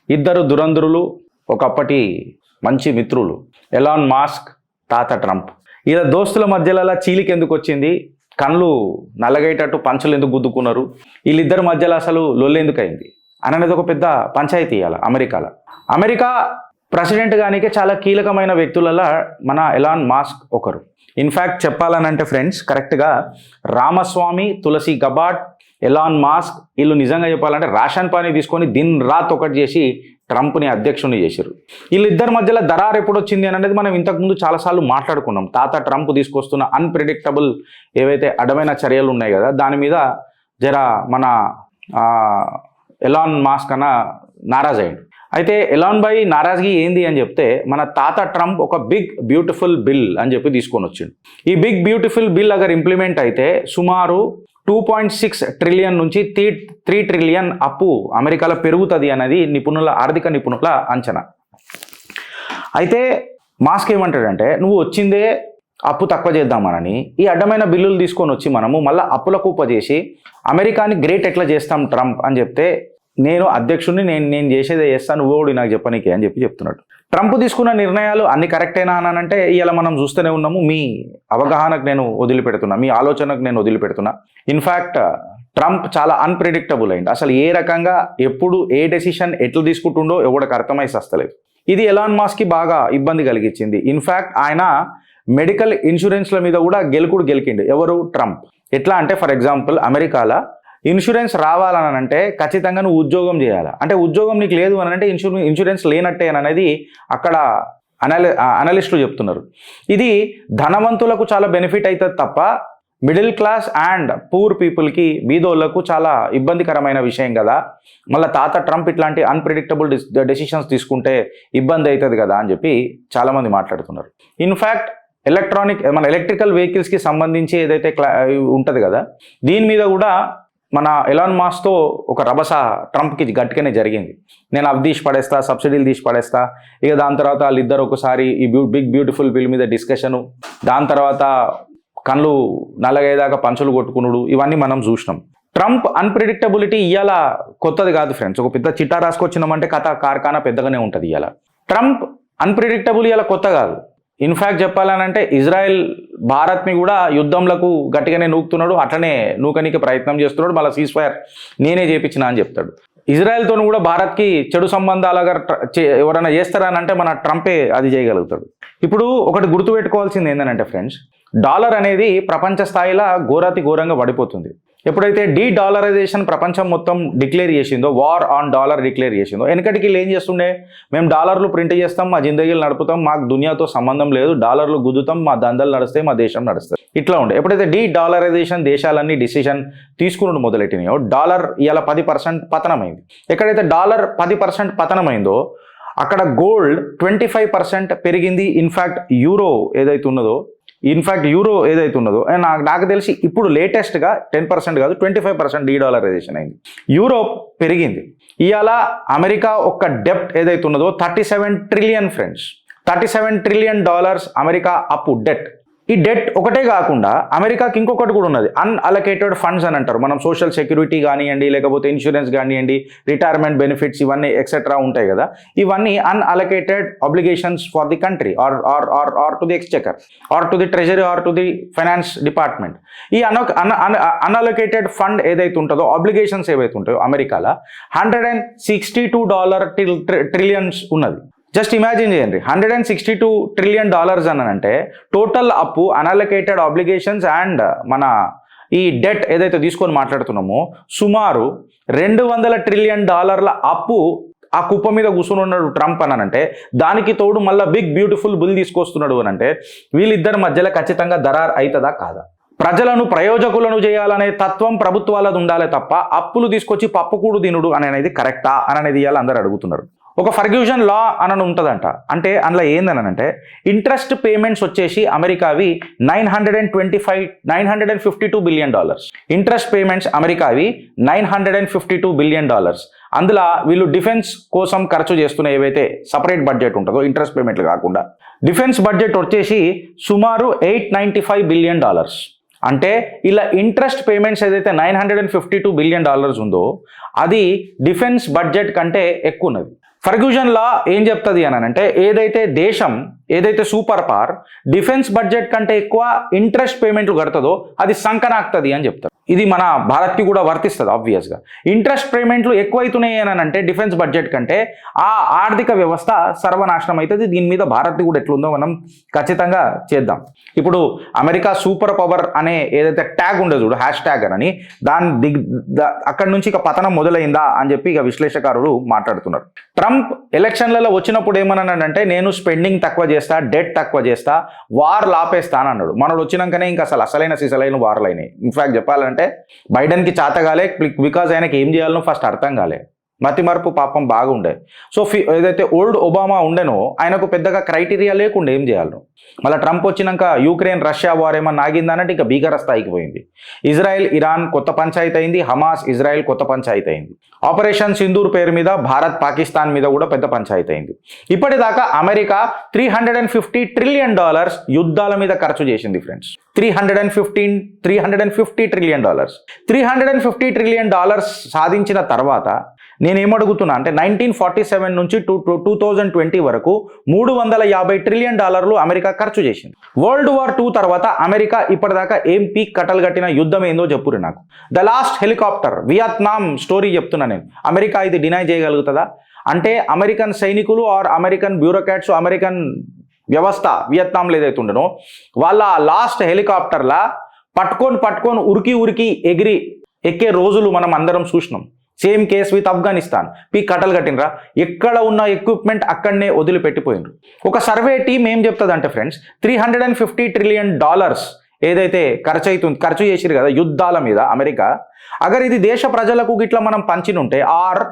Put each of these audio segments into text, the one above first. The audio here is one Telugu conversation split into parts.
ఇద్దరు దురంధరులు, ఒకప్పటి మంచి మిత్రులు, ఎలాన్ మాస్క్, తాత ట్రంప్. ఇలా దోస్తుల మధ్యలో చీలిక ఎందుకు వచ్చింది, కళ్ళు నల్లగేటట్టు పంచలు ఎందుకు గుద్దుకున్నారు, వీళ్ళిద్దరి మధ్యలో అసలు లొల్లి ఎందుకు అయింది అనేది ఒక పెద్ద పంచాయతీ ఇవాళ అమెరికాలో. అమెరికా ప్రెసిడెంట్ గానికి చాలా కీలకమైన వ్యక్తులలో మన ఎలాన్ మాస్క్ ఒకరు. ఇన్ఫ్యాక్ట్ చెప్పాలనంటే ఫ్రెండ్స్, కరెక్ట్గా రామస్వామి, తులసి గబాట్, ఎలాన్ మాస్క్ వీళ్ళు నిజంగా చెప్పాలంటే రేషన్ పానీ తీసుకొని దిన్ రాత్ ఒకటి చేసి ట్రంప్ని అధ్యక్షుని చేశారు. వీళ్ళిద్దరి మధ్యలో దరారు ఎప్పుడు వచ్చింది అనేది మనం ఇంతకుముందు చాలాసార్లు మాట్లాడుకున్నాం. తాత ట్రంప్ తీసుకొస్తున్న అన్ప్రిడిక్టబుల్ ఏవైతే అడమైన చర్యలు ఉన్నాయి కదా, దాని మీద జర మన ఎలాన్ మాస్క్ అన్న నారాజ్ అయ్యాడు. అయితే ఎలాన్ భాయ్ నారాజ్గి ఏంది అని చెప్తే, మన తాత ట్రంప్ ఒక బిగ్ బ్యూటిఫుల్ బిల్ అని చెప్పి తీసుకొని వచ్చిండు. ఈ బిగ్ బ్యూటిఫుల్ బిల్ అగర్ ఇంప్లిమెంట్ అయితే సుమారు 2.6 ట్రిలియన్ నుంచి 3 ట్రిలియన్ అప్పు అమెరికాలో పెరుగుతుంది అనేది ఆర్థిక నిపుణుల అంచనా. అయితే మాస్క్ ఏమంటాడంటే, నువ్వు వచ్చిందే అప్పు తక్కువ చేద్దామనని ఈ అడ్డమైన బిల్లులు తీసుకొని వచ్చి మనము మళ్ళీ అప్పుల కూప చేసి అమెరికాని గ్రేట్ ఎట్లా చేస్తాం ట్రంప్ అని చెప్తే, నేను అధ్యక్షుడిని, నేను చేసేదే చేస్తాను, నువ్వు నాకు చెప్పనీకే అని చెప్తున్నాడు. ట్రంప్ తీసుకున్న నిర్ణయాలు అన్ని కరెక్టేనా అని అంటే ఇలా మనం చూస్తూనే ఉన్నాము. మీ అవగాహనకు నేను వదిలిపెడుతున్నా, మీ ఆలోచనకు నేను వదిలిపెడుతున్నా. ఇన్ఫ్యాక్ట్ ట్రంప్ చాలా అన్ప్రిడిక్టబుల్ అయింది. అసలు ఏ రకంగా ఎప్పుడు ఏ డెసిషన్ ఎట్లా తీసుకుంటుండో ఎవరికి అర్థమై సస్తలేదు. ఇది ఎలాన్ మాస్క్కి బాగా ఇబ్బంది కలిగించింది. ఇన్ఫ్యాక్ట్ ఆయన మెడికల్ ఇన్సూరెన్స్ల మీద కూడా గెలికిండు. ఎవరు? ట్రంప్. ఎట్లా అంటే, ఫర్ ఎగ్జాంపుల్ అమెరికాలో ఇన్సూరెన్స్ రావాలని అంటే ఖచ్చితంగా నువ్వు ఉద్యోగం చేయాలి. అంటే ఉద్యోగం నీకు లేదు అని అంటే ఇన్సూరెన్స్ లేనట్టే అని అనేది అక్కడ అనలిస్టులు చెప్తున్నారు. ఇది ధనవంతులకు చాలా బెనిఫిట్ అవుతుంది తప్ప మిడిల్ క్లాస్ అండ్ పూర్ పీపుల్కి, బీదోళ్లకు చాలా ఇబ్బందికరమైన విషయం కదా. మళ్ళీ తాత ట్రంప్ ఇట్లాంటి అన్ప్రిడిక్టబుల్ డెసిషన్స్ తీసుకుంటే ఇబ్బంది అవుతుంది కదా అని చెప్పి చాలామంది మాట్లాడుతున్నారు. ఇన్ఫ్యాక్ట్ మన ఎలక్ట్రికల్ వెహికల్స్కి సంబంధించి ఏదైతే ఉంటుంది కదా, దీని మీద కూడా మన ఎలాన్ మాస్క్తో ఒక రభస ట్రంప్కి గట్టిగానే జరిగింది. నేను అవి తీసి పడేస్తా, సబ్సిడీలు తీసి పడేస్తా. ఇక దాని తర్వాత వాళ్ళిద్దరు ఒకసారి ఈ బిగ్ బ్యూటిఫుల్ బిల్ మీద డిస్కషను, దాని తర్వాత కళ్ళు నల్లగేదాకా పంచులు కొట్టుకునుడు, ఇవన్నీ మనం చూసినాం. ట్రంప్ అన్ప్రిడిక్టబిలిటీ ఇవాళ కొత్తది కాదు ఫ్రెండ్స్. ఒక పెద్ద చిట్టా రాసుకొచ్చినామంటే కథ కార్ఖానా పెద్దగానే ఉంటుంది. ఇవాళ ట్రంప్ అన్ప్రిడిక్టబుల్ ఇవాళ కొత్త కాదు. ఇన్ఫ్యాక్ట్ చెప్పాలనంటే ఇజ్రాయెల్ భారత్ని కూడా యుద్ధంలకు గట్టిగానే నూకుతున్నాడు, అట్లనే నూకనికి ప్రయత్నం చేస్తున్నాడు. మళ్ళీ సీజ్ ఫైర్ నేనే చేపించిన అని చెప్తాడు. ఇజ్రాయెల్తో కూడా భారత్కి చెడు సంబంధాలుగా ఎవరైనా చేస్తారనంటే మన ట్రంపే అది చేయగలుగుతాడు. ఇప్పుడు ఒకటి గుర్తుపెట్టుకోవాల్సింది ఏంటంటే ఫ్రెండ్స్, డాలర్ అనేది ప్రపంచ స్థాయిలో ఘోరంగా పడిపోతుంది. ఎప్పుడైతే డీడాలరైజేషన్ ప్రపంచం మొత్తం డిక్లేర్ చేసిందో, వార్ ఆన్ డాలర్ డిక్లేర్ చేసిందో, వెనకటికి ఏం చేస్తుండే, మేము డాలర్లు ప్రింట్ చేస్తాం, మా జిందగీలు నడుపుతాం, మాకు దునియాతో సంబంధం లేదు, డాలర్లు గుద్దుతాం, మా దందలు నడుస్తాయి, మా దేశం నడుస్తుంది, ఇట్లా ఉండే. ఎప్పుడైతే డీడాలరైజేషన్ దేశాలన్నీ డిసిషన్ తీసుకుని మొదలెట్టినాయో, డాలర్ ఇవాళ 10% పతనమైంది. ఎక్కడైతే డాలర్ 10% పతనమైందో అక్కడ గోల్డ్ 25% పెరిగింది. ఇన్ఫ్యాక్ట్ యూరో ఏదైతే ఉన్నదో నాకు తెలిసి ఇప్పుడు లేటెస్ట్గా 10% కాదు 25% డీడాలరైజేషన్ అయింది. యూరోప్ పెరిగింది. ఇవాళ అమెరికా ఒక్క డెప్ట్ ఏదైతే ఉన్నదో 37 ట్రిలియన్ ఫ్రెండ్స్, $37 ట్రిలియన్ అమెరికా అప్పు డెట్. ఈ డెట్ ఒకటే కాకుండా అమెరికాకి ఇంకొకటి కూడా ఉన్నది, అన్అలొకేటెడ్ ఫండ్స్ అని అంటారు. మనం సోషల్ సెక్యూరిటీ కానివ్వండి, లేకపోతే ఇన్సూరెన్స్ కానివ్వండి, రిటైర్మెంట్ బెనిఫిట్స్, ఇవన్నీ ఎక్సెట్రా ఉంటాయి కదా. ఇవన్నీ unallocated obligations for the country or to the exchequer or to the treasury or to the finance department. ఈ అన్అలొకేటెడ్ ఫండ్ ఏదైతే ఉంటుందో, ఆబ్లిగేషన్స్ ఏవైతే ఉంటాయో అమెరికాలో $162 ట్రిలియన్స్ ఉన్నది. జస్ట్ ఇమాజిన్ చేయండి, $162 ట్రిలియన్ అని అంటే టోటల్ అప్పు, అన్అలొకేటెడ్ ఆబ్లిగేషన్స్ అండ్ మన ఈ డెట్ ఏదైతే తీసుకొని మాట్లాడుతున్నామో సుమారు $200 ట్రిలియన్ అప్పు ఆ కుప్ప మీద కూర్చొని ఉన్నాడు ట్రంప్ అని అంటే, దానికి తోడు మళ్ళీ బిగ్ బ్యూటిఫుల్ బిల్ తీసుకొస్తున్నాడు అని అంటే వీళ్ళిద్దరి మధ్యలో ఖచ్చితంగా దరార్ అవుతుందా కాదా? ప్రజలను ప్రయోజకులను చేయాలనే తత్వం ప్రభుత్వాలది ఉండాలి తప్ప అప్పులు తీసుకొచ్చి పప్పుకూడు తినుడు అనేది కరెక్టా అని అనేది ఇవాళ అందరూ అడుగుతున్నారు. ఒక ఫర్గ్యూషన్ లా అని ఉంటుందంట. అంటే అందులో ఏందనంటే ఇంట్రెస్ట్ పేమెంట్స్ వచ్చేసి అమెరికావి $952 బిలియన్. ఇంట్రెస్ట్ పేమెంట్స్ అమెరికావి $952 బిలియన్. అందులో వీళ్ళు డిఫెన్స్ కోసం ఖర్చు చేస్తున్న ఏవైతే సపరేట్ బడ్జెట్ ఉంటుందో ఇంట్రెస్ట్ పేమెంట్లు కాకుండా, డిఫెన్స్ బడ్జెట్ వచ్చేసి సుమారు $895 బిలియన్. అంటే ఇలా ఇంట్రెస్ట్ పేమెంట్స్ ఏదైతే $952 బిలియన్ ఉందో అది డిఫెన్స్ బడ్జెట్ కంటే ఎక్కువ ఉన్నది. ఫర్గ్యూజన్ లా ఏం చెప్తుంది అని అంటే ఏదైతే సూపర్ పవర్ డిఫెన్స్ బడ్జెట్ కంటే ఎక్కువ ఇంట్రెస్ట్ పేమెంట్లు కడుతుందో అది సంకనాక్తుంది అని చెప్తారు. ఇది మన భారత్కి కూడా వర్తిస్తుంది ఆబ్వియస్గా. ఇంట్రెస్ట్ పేమెంట్లు ఎక్కువైతున్నాయి అని అంటే డిఫెన్స్ బడ్జెట్ కంటే ఆ ఆర్థిక వ్యవస్థ సర్వనాశనం అవుతుంది. దీని మీద భారత్ కూడా ఎట్లుందో మనం ఖచ్చితంగా చేద్దాం. ఇప్పుడు అమెరికా సూపర్ పవర్ అనే ఏదైతే ట్యాగ్ ఉండదు చూడు, హ్యాష్ ట్యాగ్ అని, అక్కడి నుంచి ఇక పతనం మొదలైందా అని చెప్పి ఇక విశ్లేషకారులు మాట్లాడుతున్నారు. ట్రంప్ ఎలక్షన్లలో వచ్చినప్పుడు ఏమన్నాడంటే నేను స్పెండింగ్ తక్కువ చేస్తా, డెట్ తక్కువ చేస్తా, వార్లు ఆపేస్తా అని అన్నాడు. మనోడు వచ్చినాకనే ఇంకా అసలైన సిసలైన వార్లు అయినాయి. ఇన్ఫాక్ట్ చెప్పాలంటే బైడెన్కి చాతగాలే, బికాజ్ ఆయనకి ఏం చేయాలనో ఫస్ట్ అర్థం కాలే. మతిమరుపు పాపం బాగుండే. సో ఏదైతే ఓల్డ్ ఒబామా ఉండేనో ఆయనకు పెద్దగా క్రైటీరియా లేకుండా ఏం చేయాలను. మళ్ళీ ట్రంప్ వచ్చినాక యుక్రెయిన్ రష్యా వార్ ఏమన్నా ఆగిందనంటే ఇంకా భీకర స్థాయికి పోయింది. ఇజ్రాయెల్ ఇరాన్ కొత్త పంచాయతీ అయింది, హమాస్ ఇజ్రాయెల్ కొత్త పంచాయతీ అయింది. ఆపరేషన్ సింధూర్ పేరు మీద భారత్ పాకిస్తాన్ మీద కూడా పెద్ద పంచాయతీ అయింది. ఇప్పటిదాకా అమెరికా $350 ట్రిలియన్ యుద్ధాల మీద ఖర్చు చేసింది ఫ్రెండ్స్. $350 ట్రిలియన్ సాధించిన తర్వాత నేనేమడుగుతున్నా అంటే 1947 నుంచి 2020 వరకు $350 ట్రిలియన్ అమెరికా ఖర్చు చేసింది. వరల్డ్ వార్ 2 తర్వాత అమెరికా ఇప్పటిదాకా ఏం పీక్ కట్టలు కట్టిన యుద్ధం ఏందో చెప్పురు నాకు. The last helicopter Vietnam story చెప్తున్నా నేను. అమెరికా ఇది డినై చేయగలుగుతుందా అంటే అమెరికన్ సైనికులు ఆర్ అమెరికన్ బ్యూరోక్రాట్స్, అమెరికన్ వ్యవస్థ వియత్నాంలో ఏదైతే ఉండనో వాళ్ళ లాస్ట్ హెలికాప్టర్లా పట్టుకొని ఉరికి ఎక్కే రోజులు మనం అందరం చూసినాం. Same case with Afghanistan. Peak కట్టలు కట్టినరా, ఎక్కడ ఉన్న ఎక్విప్మెంట్ అక్కడనే వదిలిపెట్టిపోయినరు. ఒక సర్వే టీం ఏం చెప్తుందంటే ఫ్రెండ్స్, $350 ట్రిలియన్ ఏదైతే ఖర్చు చేసిరు కదా యుద్ధాల మీద అమెరికా, అగర్ ఇది దేశ ప్రజలకు గిట్లా మనం పంచినుంటే ఆర్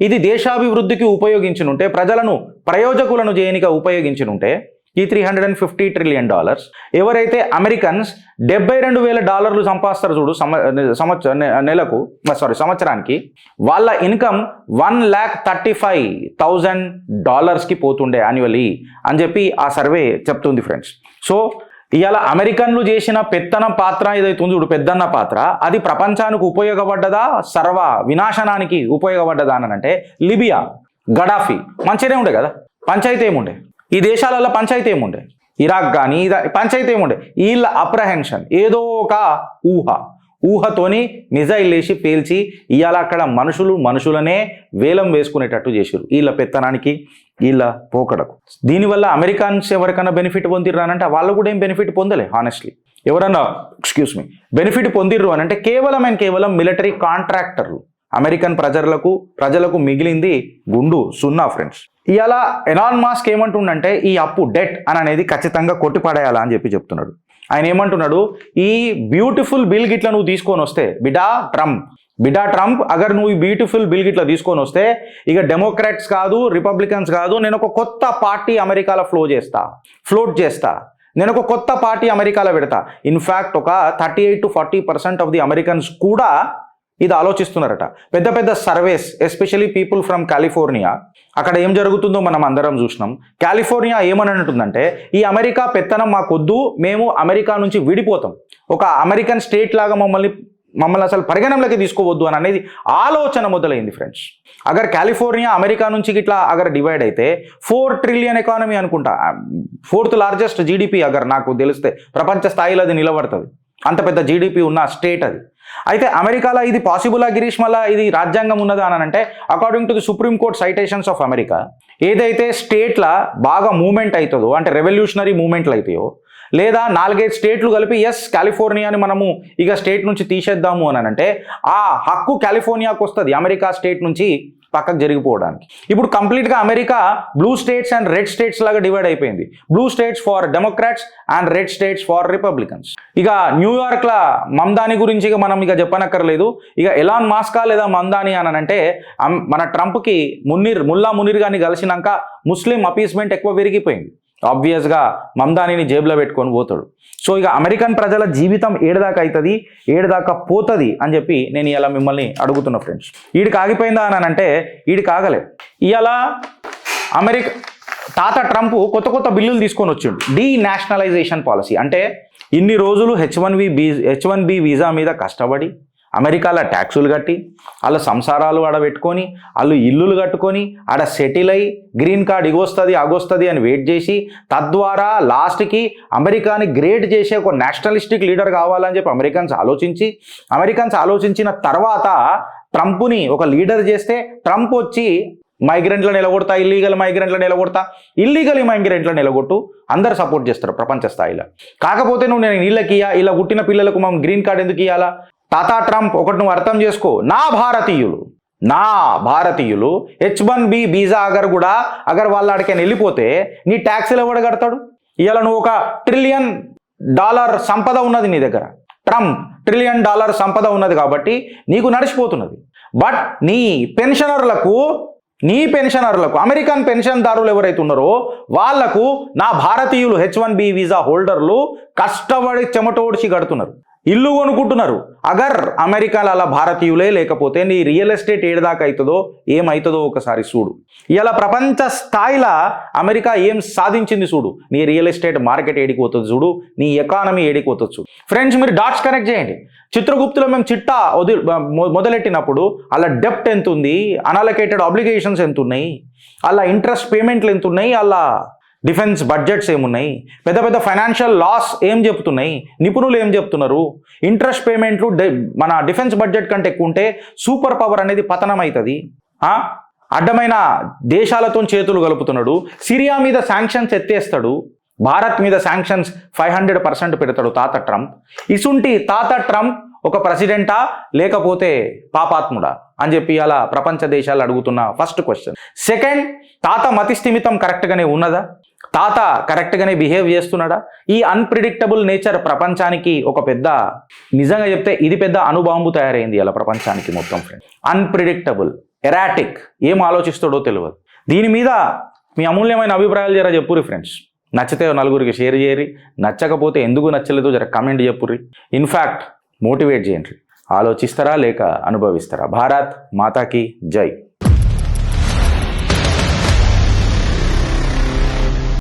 ఇది దేశాభివృద్ధికి ఉపయోగించినుంటే, ప్రజలను ప్రయోజకులను చేయనిక ఉపయోగించినుంటే ఈ $350 ట్రిలియన్ ఎవరైతే అమెరికన్స్ $72,000 సంపాదిస్తారు చూడు సంవత్సరానికి, వాళ్ళ ఇన్కమ్ $1,35,000 పోతుండే యాన్యువల్లీ అని చెప్పి ఆ సర్వే చెప్తుంది ఫ్రెండ్స్. సో ఇవాళ అమెరికన్లు చేసిన పెత్తన పాత్ర ఏదైతే ఉంది చూడు, పెద్దన్న పాత్ర, అది ప్రపంచానికి ఉపయోగపడ్డదా సర్వ వినాశనానికి ఉపయోగపడ్డదా అని అంటే లిబియా గడాఫీ మంచిగానే ఉండే కదా, పంచాయతీ ఏముండే, ఈ దేశాలలో పంచాయతీ ఏముండే, ఇరాక్ కానీ పంచాయతీ ఏముండే. వీళ్ళ అప్రహెన్షన్ ఏదో ఒక ఊహతోని మిజైల్ వేసి పేల్చి ఇవాళ అక్కడ మనుషులనే వేలం వేసుకునేటట్టు చేశారు వీళ్ళ పెత్తనానికి, వీళ్ళ పోకడకు. దీనివల్ల అమెరికన్స్ ఎవరికైనా బెనిఫిట్ పొందిర్రు అని అంటే వాళ్ళు కూడా ఏం బెనిఫిట్ పొందలే హానెస్ట్లీ. ఎవరన్నా బెనిఫిట్ పొందిర్రు అని అంటే కేవలం మిలిటరీ కాంట్రాక్టర్లు. అమెరికన్ ప్రజలకు మిగిలింది గుండు సున్నా ఫ్రెండ్స్. ఇవాళ ఎలాన్ మాస్క్ ఏమంటుండంటే ఈ అప్పు డెట్ అనేది ఖచ్చితంగా కొట్టిపడేయాలా అని చెప్తున్నాడు. ఆయన ఏమంటున్నాడు, ఈ బ్యూటిఫుల్ బిల్ గిట్లా నువ్వు తీసుకొని వస్తే బిడా ట్రంప్ అగర్ నువ్వు ఈ బ్యూటిఫుల్ బిల్ గిట్లా తీసుకొని వస్తే ఇక డెమోక్రాట్స్ కాదు, రిపబ్లికన్స్ కాదు, నేను ఒక కొత్త పార్టీ అమెరికాలో ఫ్లోట్ చేస్తా, నేను ఒక కొత్త పార్టీ అమెరికాలో పెడతా. ఇన్ఫ్యాక్ట్ ఒక 38 to 40% ఆఫ్ ది అమెరికన్స్ కూడా ఇది ఆలోచిస్తున్నారట. పెద్ద surveys, especially people from California, అక్కడ ఏం జరుగుతుందో మనం అందరం చూసినాం. కాలిఫోర్నియా ఏమని అంటుందంటే ఈ అమెరికా పెత్తనం మాకొద్దు, మేము అమెరికా నుంచి విడిపోతాం, ఒక అమెరికన్ స్టేట్ లాగా మమ్మల్ని అసలు పరిగణనలోకి తీసుకోవద్దు అని అనేది ఆలోచన మొదలైంది ఫ్రెండ్స్. అగర్ కాలిఫోర్నియా అమెరికా నుంచి ఇట్లా అగర్ డివైడ్ అయితే 4 ట్రిలియన్ ఎకానమీ అనుకుంటా, 4th లార్జెస్ట్ జీడిపి అగర్ నాకు తెలిస్తే ప్రపంచ స్థాయిలో అది నిలబడుతుంది. అంత పెద్ద జీడిపి ఉన్న స్టేట్ అది. అయితే అమెరికాలో ఇది పాసిబులా గిరీష్, మళ్ళా ఇది రాజ్యాంగం ఉన్నదా అని అంటే according to the supreme court citations of America, ఏదైతే స్టేట్ల బాగా మూవ్మెంట్ అవుతుందో అంటే రెవల్యూషనరీ మూవ్మెంట్లు అవుతాయో, లేదా 4-5 స్టేట్లు కలిపి ఎస్ కాలిఫోర్నియాని మనము ఇక స్టేట్ నుంచి తీసేద్దాము అని అంటే ఆ హక్కు కాలిఫోర్నియాకు వస్తుంది, అమెరికా స్టేట్ నుంచి పక్కకు జరిగిపోవడానికి. ఇప్పుడు కంప్లీట్గా America blue states and red states లాగా డివైడ్ అయిపోయింది. Blue states for Democrats and red states for Republicans. ఇక న్యూయార్క్ల మమ్దాని గురించి మనం చెప్పనక్కర్లేదు. ఇక ఎలాన్ మాస్కా లేదా మమ్దాని అని అంటే మన ట్రంప్కి ముల్లా మునీర్ గారిని కలిసినాక ముస్లిం అపీస్మెంట్ ఎక్కువ పెరిగిపోయింది. ఆబ్వియస్గా మమ్దానిని జేబులో పెట్టుకొని పోతాడు. సో ఇక అమెరికన్ ప్రజల జీవితం ఏడదాకా అవుతుంది, ఏడదాకా పోతుంది అని చెప్పి నేను ఇలా మిమ్మల్ని అడుగుతున్నా ఫ్రెండ్స్. వీడికి ఆగిపోయిందా అని అంటే వీడికి ఆగలే. ఇవాళ అమెరికా తాత ట్రంప్ కొత్త బిల్లులు తీసుకొని వచ్చిండు. డీనేషనలైజేషన్ పాలసీ అంటే ఇన్ని రోజులు H1B వీసా మీద కష్టపడి అమెరికాలో ట్యాక్సులు కట్టి వాళ్ళ సంసారాలు ఆడ పెట్టుకొని వాళ్ళు ఇల్లులు కట్టుకొని ఆడ సెటిల్ అయ్యి గ్రీన్ కార్డ్ ఇగొస్తుంది అగొస్తుంది అని వెయిట్ చేసి తద్వారా లాస్ట్కి అమెరికాని గ్రేట్ చేసే ఒక నేషనలిస్టిక్ లీడర్ కావాలని చెప్పి అమెరికన్స్ ఆలోచించిన తర్వాత ట్రంప్ని ఒక లీడర్ చేస్తే ట్రంప్ వచ్చి మైగ్రెంట్లను నిలగొడతా, ఇల్లీగల్ మైగ్రెంట్లను నిలగొట్టు, అందరు సపోర్ట్ చేస్తారు ప్రపంచ స్థాయిలో. కాకపోతే నువ్వు నేను వీళ్ళకి ఇలా పుట్టిన పిల్లలకు మనం గ్రీన్ కార్డ్ ఎందుకు ఇవ్వాలా? తాత ట్రంప్ ఒకటి నువ్వు అర్థం చేసుకో, నా భారతీయులు H1B వీసా అగర్ వాళ్ళ ఆడికైనా వెళ్ళిపోతే నీ ట్యాక్సీలు ఎవడు కడతాడు? ఇవాళ నువ్వు ఒక $1 ట్రిలియన్ సంపద ఉన్నది నీ దగ్గర, ట్రంప్ $1 ట్రిలియన్ సంపద ఉన్నది కాబట్టి నీకు నడిచిపోతున్నది. బట్ నీ పెన్షనర్లకు అమెరికన్ పెన్షన్దారులు ఎవరైతే ఉన్నారో వాళ్లకు నా భారతీయులు H1B వీసా హోల్డర్లు కష్టపడి చెమటోడ్చి కడుతున్నారు, ఇల్లు కొనుక్కుంటున్నారు. అగర్ అమెరికాలో అలా భారతీయులే లేకపోతే నీ రియల్ ఎస్టేట్ ఏడాదాకా అవుతుందో ఏమవుతుందో ఒకసారి చూడు. ఇలా ప్రపంచ స్థాయిలో అమెరికా ఏం సాధించింది చూడు. నీ రియల్ ఎస్టేట్ మార్కెట్ ఏడిపోతుంది చూడు, నీ ఎకానమీ ఏడిపోతుంది చూడు. ఫ్రెండ్స్, మీరు డాట్స్ కనెక్ట్ చేయండి. చిత్రగుప్తులో మేము చిట్టా మొదలెట్టినప్పుడు అలా డెప్ట్ ఎంత ఉంది, అన్అలొకేటెడ్ ఆబ్లిగేషన్స్ ఎంత ఉన్నాయి, అలా ఇంట్రెస్ట్ పేమెంట్లు ఎంత ఉన్నాయి, అలా డిఫెన్స్ బడ్జెట్స్ ఏమున్నాయి, పెద్ద పెద్ద ఫైనాన్షియల్ లాస్ ఏం చెప్తున్నాయి, నిపుణులు ఏం చెప్తున్నారు, ఇంట్రెస్ట్ పేమెంట్లు మన డిఫెన్స్ బడ్జెట్ కంటే ఎక్కువ ఉంటే సూపర్ పవర్ అనేది పతనం అవుతుంది, అడ్డమైన దేశాలతో చేతులు కలుపుతున్నాడు, సిరియా మీద శాంక్షన్స్ ఎత్తేస్తాడు, భారత్ మీద శాంక్షన్స్ 500% పెడతాడు తాత ట్రంప్. ఇసుంటి తాత ట్రంప్ ఒక ప్రెసిడెంటా లేకపోతే పాపాత్ముడా అని చెప్పి అలా ప్రపంచ దేశాలు అడుగుతున్న ఫస్ట్ క్వశ్చన్. సెకండ్, తాత మతిస్థిమితం కరెక్ట్గానే ఉన్నదా? తాత కరెక్ట్గానే బిహేవ్ చేస్తున్నాడా? ఈ అన్ప్రిడిక్టబుల్ నేచర్ ప్రపంచానికి ఒక పెద్ద, నిజంగా చెప్తే ఇది పెద్ద అణుబాంబు తయారైంది అలా ప్రపంచానికి మొత్తం. ఫ్రెండ్, అన్ప్రిడిక్టబుల్, ఎరాటిక్, ఏం ఆలోచిస్తాడో తెలియదు. దీని మీద మీ అమూల్యమైన అభిప్రాయాలు జర చెప్పుర్రి ఫ్రెండ్స్. నచ్చితే నలుగురికి షేర్ చేయరి, నచ్చకపోతే ఎందుకు నచ్చలేదో జర కమెంట్ చెప్పుర్రి. ఇన్ఫ్యాక్ట్ మోటివేట్ చేయండి. ఆలోచిస్తారా లేక అనుభవిస్తారా? భారత్ మాతాకి జై.